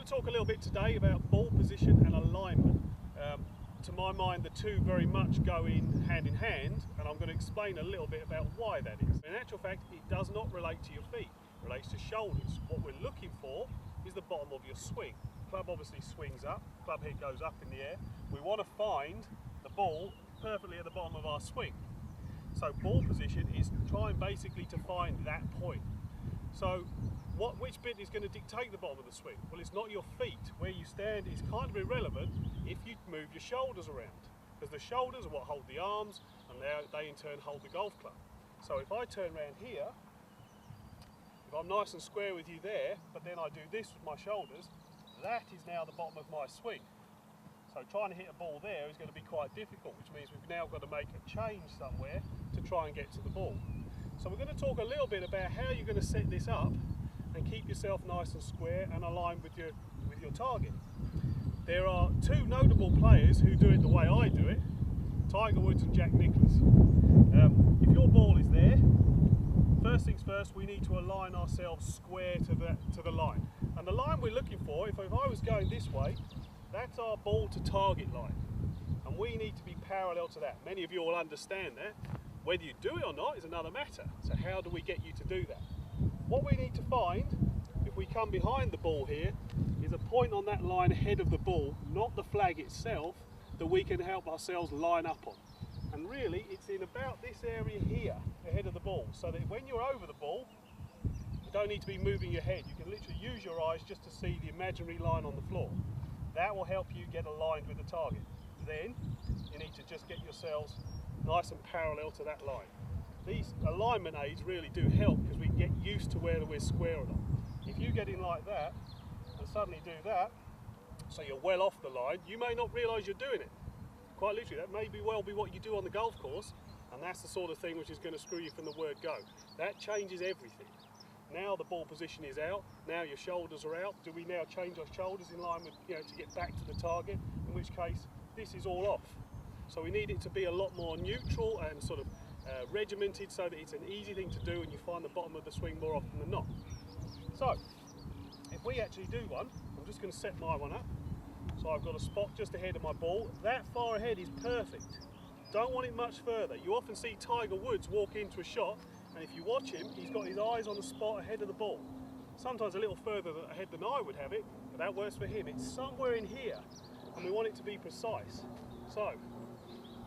going to talk a little bit today about ball position and alignment. To my mind, the two very much go in hand, and I'm going to explain a little bit about why that is. In actual fact, it does not relate to your feet, it relates to shoulders. What we're looking for is the bottom of your swing. Club obviously swings up, club head goes up in the air. We want to find the ball perfectly at the bottom of our swing. So ball position is trying basically to find that point. So which bit is going to dictate the bottom of the swing? Well, it's not your feet. Where you stand is kind of irrelevant if you move your shoulders around, because the shoulders are what hold the arms, and they in turn hold the golf club. So if I turn around here, if I'm nice and square with you there, but then I do this with my shoulders, that is now the bottom of my swing. So trying to hit a ball there is going to be quite difficult, which means we've now got to make a change somewhere to try and get to the ball. So we're going to talk a little bit about how you're going to set this up and keep yourself nice and square and aligned with your target. There are two notable players who do it the way I do it, Tiger Woods and Jack Nicklaus. If your ball is there, first things first, we need to align ourselves square to the line. And the line we're looking for, if I was going this way, that's our ball to target line. And we need to be parallel to that. Many of you will understand that. Whether you do it or not is another matter. So how do we get you to do that? What we need to find, if we come behind the ball here, is a point on that line ahead of the ball, not the flag itself, that we can help ourselves line up on. And really, it's in about this area here, ahead of the ball, so that when you're over the ball, you don't need to be moving your head. You can literally use your eyes just to see the imaginary line on the floor. That will help you get aligned with the target. Then, you need to just get yourselves nice and parallel to that line. These alignment aids really do help because we get used to whether we're square or not. If you get in like that and suddenly do that, so you're well off the line, you may not realise you're doing it. Quite literally, that may well be what you do on the golf course, and that's the sort of thing which is going to screw you from the word go. That changes everything. Now the ball position is out, now your shoulders are out. Do we now change our shoulders in line with, to get back to the target? In which case, this is all off. So we need it to be a lot more neutral and sort of regimented so that it's an easy thing to do and you find the bottom of the swing more often than not. So, if we actually do one, I'm just going to set my one up. So I've got a spot just ahead of my ball. That far ahead is perfect. Don't want it much further. You often see Tiger Woods walk into a shot, and if you watch him, he's got his eyes on the spot ahead of the ball. Sometimes a little further ahead than I would have it, but that works for him. It's somewhere in here, and we want it to be precise. So,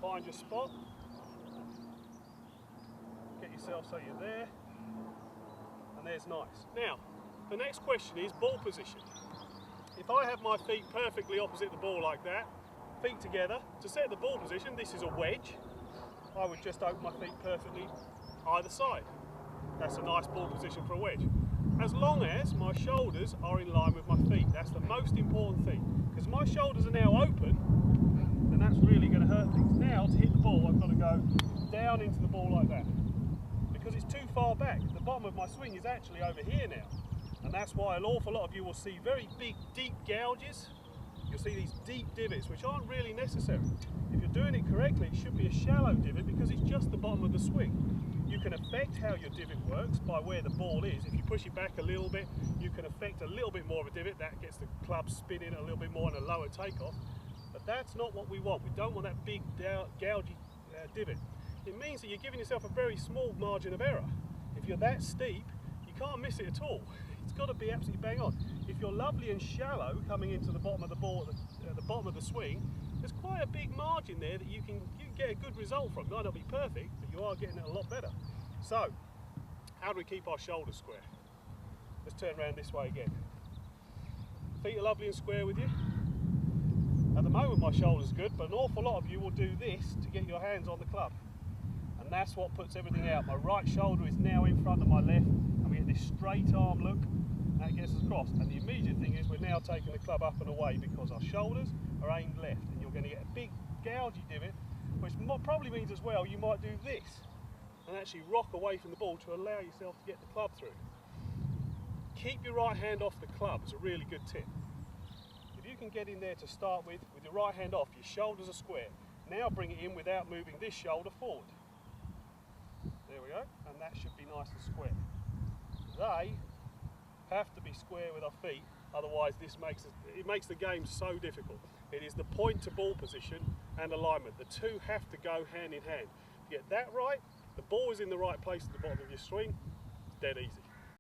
find your spot. Get yourself so you're there, and there's nice. Now, the next question is ball position. If I have my feet perfectly opposite the ball like that, feet together, to set the ball position, this is a wedge, I would just open my feet perfectly either side. That's a nice ball position for a wedge. As long as my shoulders are in line with my feet, that's the most important thing. Because my shoulders are now open, then that's really going to hurt things. Now, to hit the ball, I've got to go down into the ball like that. Because it's too far back. The bottom of my swing is actually over here now. And that's why an awful lot of you will see very big, deep gouges. You'll see these deep divots, which aren't really necessary. If you're doing it correctly, it should be a shallow divot because it's just the bottom of the swing. You can affect how your divot works by where the ball is. If you push it back a little bit, you can affect a little bit more of a divot. That gets the club spinning a little bit more and a lower takeoff. But that's not what we want. We don't want that big, gougy divot. It means that you're giving yourself a very small margin of error. If you're that steep, you can't miss it at all. It's got to be absolutely bang on. If you're lovely and shallow coming into the bottom of the ball at the bottom of the swing, there's quite a big margin there that you can get a good result from. It might not be perfect, but you are getting it a lot better. So, how do we keep our shoulders square? Let's turn around this way again. Feet are lovely and square with you. At the moment my shoulders are good, but an awful lot of you will do this to get your hands on the club. And that's what puts everything out. My right shoulder is now in front of my left, and we get this straight arm look, that gets us across. And the immediate thing is we're now taking the club up and away because our shoulders are aimed left, and you're going to get a big gougy divot, which probably means as well you might do this and actually rock away from the ball to allow yourself to get the club through. Keep your right hand off the club is a really good tip. If you can get in there to start with your right hand off, your shoulders are square. Now bring it in without moving this shoulder forward. There we go, and that should be nice and square. They have to be square with our feet, Otherwise, it makes the game so difficult. It is the point to ball position and alignment. The two have to go hand in hand. To get that right, the ball is in the right place at the bottom of your swing, dead easy.